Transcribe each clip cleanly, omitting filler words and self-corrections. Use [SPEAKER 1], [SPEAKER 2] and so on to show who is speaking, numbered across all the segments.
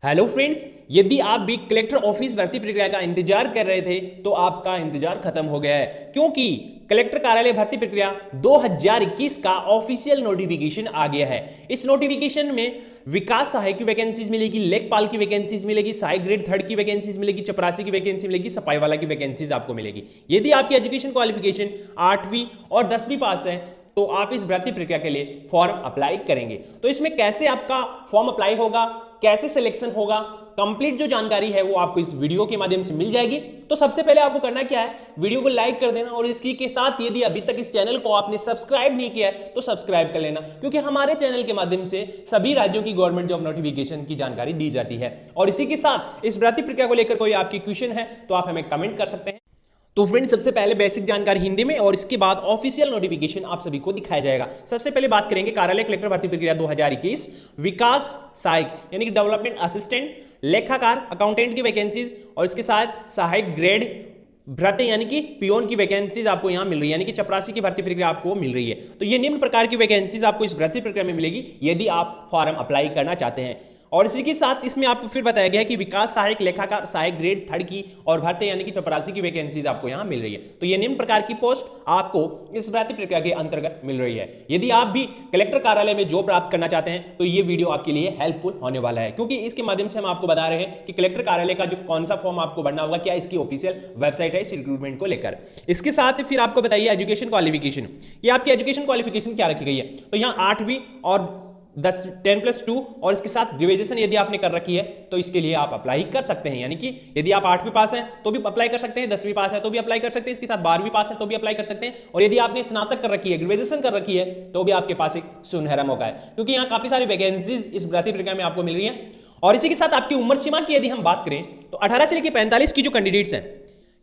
[SPEAKER 1] Hello friends, यदि आप भी कलेक्टर ऑफिस भर्ती प्रक्रिया का इंतजार कर रहे थे तो आपका इंतजार खत्म हो गया है, क्योंकि कलेक्टर कार्यालय भर्ती प्रक्रिया 2021 का ऑफिशियल नोटिफिकेशन आ गया है। इस नोटिफिकेशन में विकास सहायक की वैकेंसीज मिलेगी, लेखपाल की वैकेंसीज मिलेगी, सहायक ग्रेड 3 की वैकेंसीज मिलेगी, चपरासी की वैकेंसी मिलेगी, सफाई वाला की वैकेंसीज आपको मिलेगी। यदि आपकी एजुकेशन क्वालिफिकेशन 8वीं और 10वीं पास है तो आप इस भर्ती प्रक्रिया के लिए फॉर्म अप्लाई करेंगे। तो इसमें कैसे आपका फॉर्म अप्लाई होगा, कैसे सिलेक्शन होगा, कंप्लीट जो जानकारी है वो आपको इस वीडियो के माध्यम से मिल जाएगी। तो सबसे पहले आपको करना क्या है, वीडियो को लाइक कर देना और इसकी के साथ यदि अभी तक इस चैनल को आपने सब्सक्राइब नहीं किया है तो सब्सक्राइब कर लेना, क्योंकि हमारे चैनल के माध्यम से सभी राज्यों की गवर्नमेंट जॉब नोटिफिकेशन की जानकारी दी जाती है। और इसी के साथ इस भर्ती प्रक्रिया को लेकर कोई आपकी क्वेश्चन है तो आप हमें कमेंट कर सकते हैं। तो फ्रेंड्स, सबसे पहले बेसिक जानकारी हिंदी में और इसके बाद ऑफिशियल नोटिफिकेशन आप सभी को दिखाया जाएगा। सबसे पहले बात करेंगे कार्यालय कलेक्टर भर्ती प्रक्रिया 2021, विकास सहायक यानी कि डेवलपमेंट असिस्टेंट, लेखाकार अकाउंटेंट की वैकेंसीज और इसके साथ सहायक ग्रेड भ्रते यानी कि पियोन की वैकेंसीज आपको यहां मिल रही है, यानी कि चपरासी की भर्ती प्रक्रिया आपको मिल रही है। तो ये निम्न प्रकार की वैकेंसीज आपको इस भर्ती प्रक्रिया में मिलेगी यदि आप फॉर्म अप्लाई करना चाहते हैं। और इसी के साथ इसमें आपको फिर बताया गया है कि विकास सहायक, लेखाकार, सहायक ग्रेड 3 की और भर्ती यानी कि चपरासी की वैकेंसीज आपको यहां मिल रही है। तो ये निम्न प्रकार की पोस्ट आपको इस भर्ती प्रक्रिया के अंतर्गत मिल रही है। यदि आप भी कलेक्टर कार्यालय में जॉब प्राप्त करना चाहते हैं तो ये वीडियो आपके लिए हेल्पफुल होने वाला है, क्योंकि इसके माध्यम से हम आपको बता रहे हैं कि कलेक्टर कार्यालय का जो कौन सा फॉर्म आपको भरना होगा, क्या इसकी ऑफिशियल वेबसाइट है इस रिक्रूटमेंट को लेकर। इसके साथ फिर आपको बताइए एजुकेशन क्वालिफिकेशन, ये आपकी एजुकेशन क्वालिफिकेशन क्या रखी गई है। तो यहाँ 8वीं और 10+2 और इसके साथ ग्रेजुएशन यदि आपने कर रखी है तो इसके लिए आप अप्लाई कर सकते हैं। यानी कि यदि आप 8वीं पास हैं तो भी अप्लाई कर सकते हैं, 10वीं पास है तो भी अप्लाई कर सकते हैं, इसके साथ 12वीं पास है तो भी अप्लाई कर सकते हैं। और यदि आपने स्नातक कर रखी है, ग्रेजुएशन कर रखी है तो भी आपके पास एक सुनहरा मौका है, क्योंकि यहाँ काफी सारी वैकेंसीज इस भर्ती प्रक्रिया में आपको मिल रही है। और इसी के साथ आपकी उम्र सीमा की यदि हम बात करें तो 18 से लेकर 45 की जो कैंडिडेट्स हैं,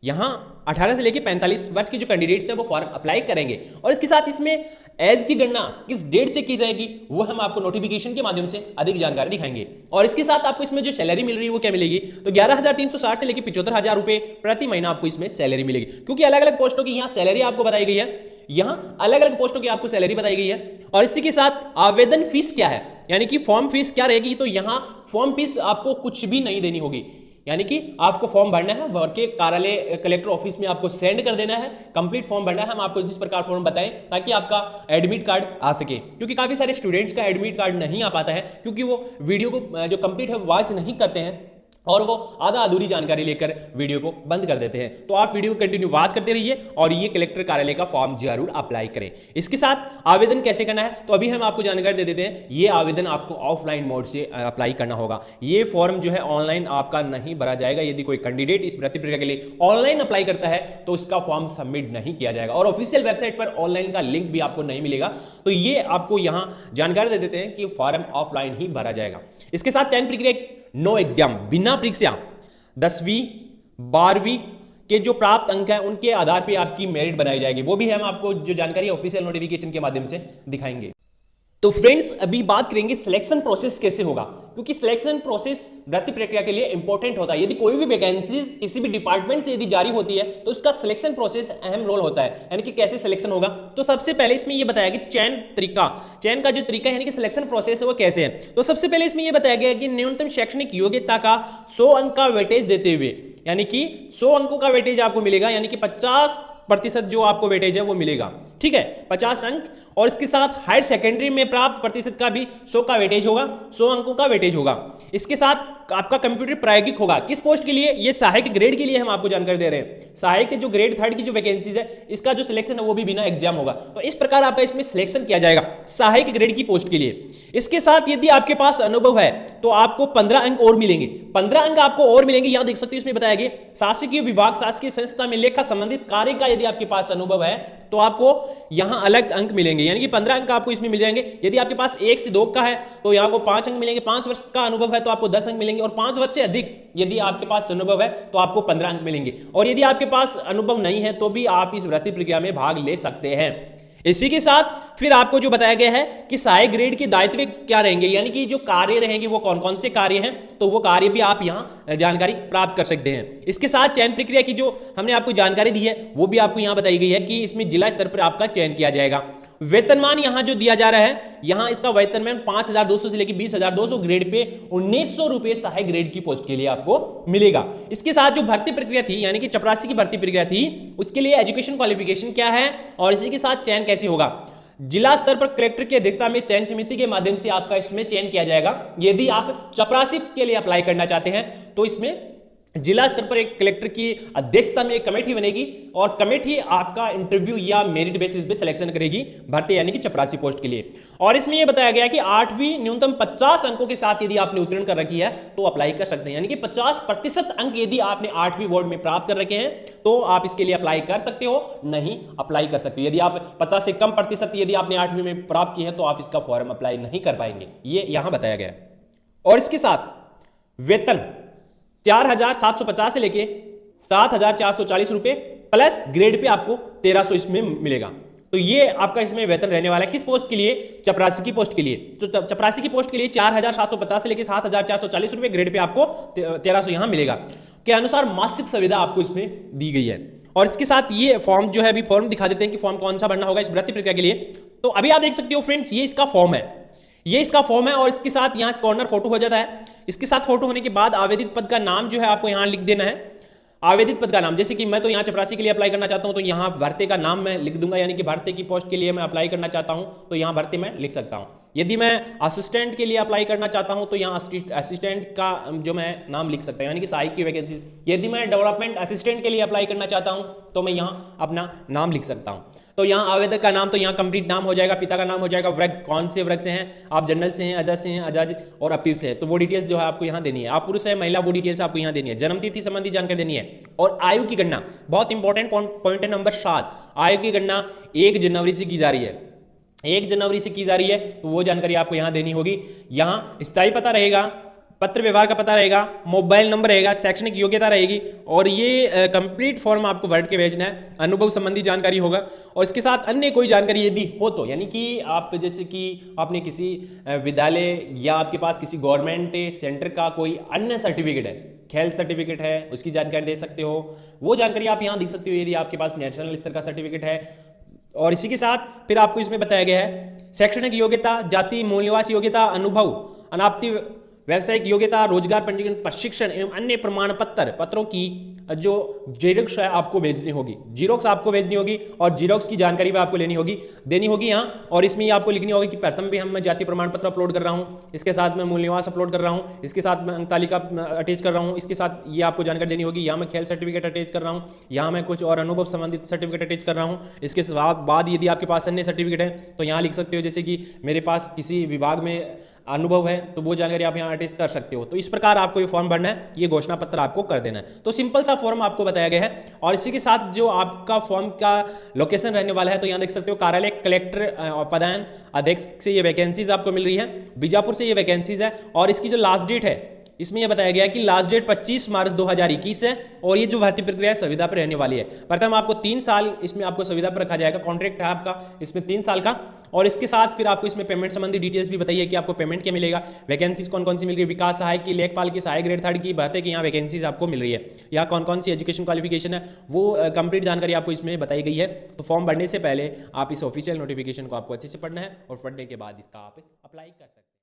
[SPEAKER 1] यहाँ 18 से लेकर 45 वर्ष की जो कैंडिडेट्स हैं वो फॉर्म अप्लाई करेंगे। और इसके साथ इसमें एज की गणना किस डेट से की जाएगी वो हम आपको नोटिफिकेशन के माध्यम से अधिक जानकारी दिखाएंगे। और इसके साथ आपको इसमें जो सैलरी मिल रही है वो क्या मिलेगी, तो 11,360 से लेकर 75,000 रुपए प्रति महीना आपको इसमें सैलरी मिलेगी, क्योंकि अलग अलग पोस्टों की यहाँ सैलरी आपको बताई गई है, यहाँ अलग अलग पोस्टों की आपको सैलरी बताई गई है। और इसी के साथ आवेदन फीस क्या है, यानी कि फॉर्म फीस क्या रहेगी, तो यहाँ फॉर्म फीस आपको कुछ भी नहीं देनी होगी, यानी कि आपको फॉर्म भरना है, भर के कार्यालय कलेक्टर ऑफिस में आपको सेंड कर देना है, कंप्लीट फॉर्म भरना है। हम आपको जिस प्रकार फॉर्म बताएं ताकि आपका एडमिट कार्ड आ सके, क्योंकि काफी सारे स्टूडेंट्स का एडमिट कार्ड नहीं आ पाता है, क्योंकि वो वीडियो को जो कंप्लीट है वॉच नहीं करते हैं और वो आधा अधूरी जानकारी लेकर वीडियो को बंद कर देते हैं। तो आप वीडियो को कंटिन्यू वॉच करते रहिए और ये कलेक्टर कार्यालय का फॉर्म जरूर अप्लाई करें। इसके साथ आवेदन कैसे करना है तो अभी हम आपको जानकारी दे देते हैं। ये आवेदन आपको ऑफलाइन मोड से अप्लाई करना होगा, ये फॉर्म जो है ऑनलाइन आपका नहीं भरा जाएगा। यदि कोई कैंडिडेट इस भर्ती प्रक्रिया के लिए ऑनलाइन अप्लाई करता है तो उसका फॉर्म सबमिट नहीं किया जाएगा और ऑफिशियल वेबसाइट पर ऑनलाइन का लिंक भी आपको नहीं मिलेगा। तो ये आपको यहाँ जानकारी दे देते हैं कि फॉर्म ऑफलाइन ही भरा जाएगा। इसके साथ चयन प्रक्रिया नो एग्जाम, बिना परीक्षा 10वीं 12वीं के जो प्राप्त अंक है उनके आधार पे आपकी मेरिट बनाई जाएगी, वो भी हम आपको जो जानकारी ऑफिशियल नोटिफिकेशन के माध्यम से दिखाएंगे। तो फ्रेंड्स, अभी बात करेंगे सिलेक्शन प्रोसेस कैसे होगा, क्योंकि सिलेक्शन प्रोसेस भर्ती प्रक्रिया के लिए इंपॉर्टेंट होता है। यदि कोई भी वैकेंसी किसी भी डिपार्टमेंट से यदि जारी होती है तो उसका सिलेक्शन प्रोसेस अहम रोल होता है, यानी कि कैसे सिलेक्शन होगा। तो सबसे पहले इसमें यह बताया कि चयन का जो तरीका यानी कि सिलेक्शन प्रोसेस है वो कैसे है। तो सबसे पहले इसमें यह बताया गया कि न्यूनतम शैक्षणिक योग्यता का 100 अंक का वेटेज देते हुए, यानी कि 100 अंकों का वेटेज आपको मिलेगा, यानी कि 50% जो आपको वेटेज है वो मिलेगा, ठीक है, 50 अंक। और इसके साथ हायर सेकेंडरी में प्राप्त प्रतिशत का भी 100 का वेटेज होगा, 100 अंकों का वेटेज होगा। इसके साथ आपका कंप्यूटर प्रायोगिक होगा, किस पोस्ट के लिए, ये सहायक ग्रेड के लिए हम आपको जानकारी दे रहे हैं। सहायक जो ग्रेड 3 की जो वैकेंसीज है इसका जो सिलेक्शन है वो भी बिना एग्जाम होगा। तो इस प्रकार आपका इसमें सिलेक्शन किया जाएगा सहायक ग्रेड की पोस्ट के लिए। इसके साथ यदि आपके पास अनुभव है तो आपको 15 अंक और मिलेंगे, 15 अंक आपको और मिलेंगे। यहां देख सकते हो इसमें बताया गया शासकीय विभाग, शासकीय संस्था में लेखा संबंधित कार्य का यदि आपके पास अनुभव है तो आपको यहां अलग अंक मिलेंगे, यानी कि 15 अंक आपको इसमें मिल जाएंगे। यदि आपके पास 1 से 2 का है तो यहां को 5 अंक मिलेंगे, 5 वर्ष का अनुभव है तो आपको 10 अंक मिलेंगे, और 5 वर्ष से अधिक यदि आपके पास अनुभव है तो आपको 15 अंक मिलेंगे। और यदि आपके पास अनुभव नहीं है तो भी आप इस भर्ती प्रक्रिया में भाग ले सकते हैं। इसी के साथ फिर आपको जो बताया गया है कि सहायक ग्रेड के दायित्व क्या रहेंगे, यानी कि जो कार्य रहेंगे वो कौन कौन से कार्य हैं, तो वो कार्य भी आप यहाँ जानकारी प्राप्त कर सकते हैं। इसके साथ चयन प्रक्रिया की जो हमने आपको जानकारी दी है वो भी आपको यहाँ बताई गई है कि इसमें जिला स्तर पर आपका चयन किया जाएगा। वेतनमान यहां जो दिया जा रहा है, यहां इसका वेतनमान 5,200 से लेकर 20,200 ग्रेड पे 1,900 रुपए सहायक ग्रेड की पोस्ट के लिए आपको मिलेगा। इसके साथ जो भर्ती प्रक्रिया थी, यानी कि चपरासी की भर्ती प्रक्रिया थी, उसके लिए एजुकेशन क्वालिफिकेशन क्या है और इसी के साथ चयन कैसे होगा। जिला स्तर पर कलेक्टर की अध्यक्षता में चयन समिति के माध्यम से आपका इसमें चयन किया जाएगा। यदि आप चपरासी के लिए अप्लाई करना चाहते हैं तो इसमें जिला स्तर पर एक कलेक्टर की अध्यक्षता में एक कमेटी बनेगी और कमेटी आपका इंटरव्यू या मेरिट बेसिस पे सिलेक्शन करेगी भर्ती यानी कि चपरासी पोस्ट के लिए। और इसमें यह बताया गया कि 8वीं न्यूनतम 50 अंकों के साथ यदि आपने उत्तीर्ण कर रखी है तो अप्लाई कर सकते हैं, यानी कि 50% अंक यदि आपने 8वीं बोर्ड में प्राप्त कर रखे हैं तो आप इसके लिए अप्लाई कर सकते हो, नहीं अप्लाई कर सकते। यदि आप 50 से कम प्रतिशत यदि आपने 8वीं में प्राप्त की है तो आप इसका फॉर्म अप्लाई नहीं कर पाएंगे, ये यहां बताया गया है। और इसके साथ वेतन 4,750 से लेके 7,440 रुपए प्लस ग्रेड पे आपको 1,300 इसमें मिलेगा। तो ये आपका इसमें वेतन रहने वाला है किस पोस्ट के लिए, चपरासी की पोस्ट के लिए। तो चपरासी की पोस्ट के लिए 4,750 से लेके 7,440 रुपए ग्रेड पे आपको 1,300 यहां मिलेगा के अनुसार मासिक सुविधा आपको इसमें दी गई है। और इसके साथ ये फॉर्म जो है, अभी फॉर्म दिखा देते हैं कि फॉर्म कौन सा भरना होगा इस भर्ती प्रक्रिया के लिए। तो अभी आप देख सकते हो फ्रेंड्स, ये इसका फॉर्म है, ये इसका फॉर्म है और इसके साथ यहाँ कॉर्नर फोटो हो जाता है। इसके साथ फोटो होने के बाद आवेदित पद का नाम जो है आपको यहाँ लिख देना है। आवेदित पद का नाम, जैसे कि मैं तो यहाँ चपरासी के लिए अप्लाई करना चाहता हूँ तो यहाँ भर्ती का नाम मैं लिख दूंगा, यानी कि भर्ती की पोस्ट के लिए मैं अप्लाई करना चाहता हूँ तो यहाँ भर्ती मैं लिख सकता हूँ। यदि मैं असिस्टेंट के लिए अप्लाई करना चाहता हूँ तो यहाँ असिस्टेंट का जो मैं नाम लिख सकता हूँ, यानी कि सहायक की वैकेंसी। यदि मैं डेवलपमेंट असिस्टेंट के लिए अप्लाई करना चाहता हूँ तो मैं यहाँ अपना नाम लिख सकता हूँ। तो यहाँ आवेदक का नाम, तो यहाँ कंप्लीट नाम हो जाएगा, पिता का नाम हो जाएगा, वर्ग कौन से वर्ग से हैं आप, जनरल से हैं, अजज से हैं, अजज और अपील से है, तो वो डिटेल्स जो है आपको यहाँ देनी है। आप पुरुष है महिला वो डिटेल्स आपको यहाँ देनी है। जन्म तिथि संबंधी जानकारी देनी है। और आयु की गणना, बहुत इंपॉर्टेंट पॉइंट है नंबर 7, आयु की गणना 1 जनवरी से की जा रही है, 1 जनवरी से की जा रही है, तो वो जानकारी आपको यहाँ देनी होगी। यहाँ स्थायी पता रहेगा, पत्र व्यवहार का पता रहेगा, मोबाइल नंबर रहेगा, शैक्षणिक योग्यता रहेगी और ये कंप्लीट फॉर्म आपको भर के भेजना है। अनुभव संबंधी जानकारी होगा और इसके साथ अन्य कोई जानकारी यदि हो तो, यानी कि आप जैसे कि आपने किसी विद्यालय या आपके पास किसी गवर्नमेंट सेंटर का कोई अन्य सर्टिफिकेट है, खेल सर्टिफिकेट है, उसकी जानकारी दे सकते हो, वो जानकारी आप यहाँ देख सकते हो यदि आपके पास नेशनल स्तर का सर्टिफिकेट है। और इसी के साथ फिर आपको इसमें बताया गया है शैक्षणिक योग्यता, जाति मूल निवास योग्यता, अनुभव, अनापत्ति, व्यावसायिक योग्यता, रोजगार पंजीकरण, प्रशिक्षण एवं अन्य प्रमाण पत्रों की जो जेरोक्स है आपको भेजनी होगी, जीरोक्स आपको भेजनी होगी और जीरोक्स की जानकारी भी आपको देनी होगी यहाँ। और इसमें आपको लिखनी होगी कि प्रथम भी मैं जाति प्रमाण पत्र अपलोड कर रहा हूँ, इसके साथ मैं मूल निवास अपलोड कर रहा हूँ, इसके साथ मैं अंक तालिका अटैच कर रहा हूँ, इसके साथ ये आपको जानकारी देनी होगी। यहाँ मैं खेल सर्टिफिकेट अटैच कर रहा हूँ, यहाँ मैं कुछ और अनुभव संबंधित सर्टिफिकेट अटैच कर रहा हूँ। इसके बाद यदि आपके पास अन्य सर्टिफिकेट है तो यहाँ लिख सकते हो, जैसे कि मेरे पास किसी विभाग में अनुभव है तो वो जानकारी आप यहाँ अटैच कर सकते हो। तो इस प्रकार आपको ये फॉर्म भरना है, ये घोषणा पत्र आपको कर देना है। तो सिंपल सा फॉर्म आपको बताया गया है। और इसी के साथ जो आपका फॉर्म का लोकेशन रहने वाला है तो यहाँ देख सकते हो, कार्यालय कलेक्टर पदायन अध्यक्ष से ये वैकेंसीज आपको मिल रही है, बीजापुर से ये वैकेंसीज है। और इसकी जो लास्ट डेट है इसमें यह बताया गया है कि लास्ट डेट 25 मार्च 2021 है और ये जो भर्ती प्रक्रिया है संविदा पर रहने वाली है। प्रथम आपको 3 साल इसमें आपको संविदा पर रखा जाएगा, कॉन्ट्रैक्ट है आपका इसमें 3 साल का। और इसके साथ फिर आपको इसमें पेमेंट संबंधी डिटेल्स भी बताइए कि आपको पेमेंट क्या मिलेगा, वैकेंसीज कौन कौन सी मिल रही है, विकास सहायक की, लेखपाल की, सहायक ग्रेड 3 की, भर्ती की यहाँ वैकेंसीज आपको मिल रही है, यहाँ कौन कौन सी एजुकेशन क्वालिफिकेशन है वो कंप्लीट जानकारी आपको इसमें बताई गई है। तो फॉर्म भरने से पहले आप इस ऑफिशियल नोटिफिकेशन को आपको अच्छे से पढ़ना है और पढ़ने के बाद इसका आप अप्लाई कर सकते हैं।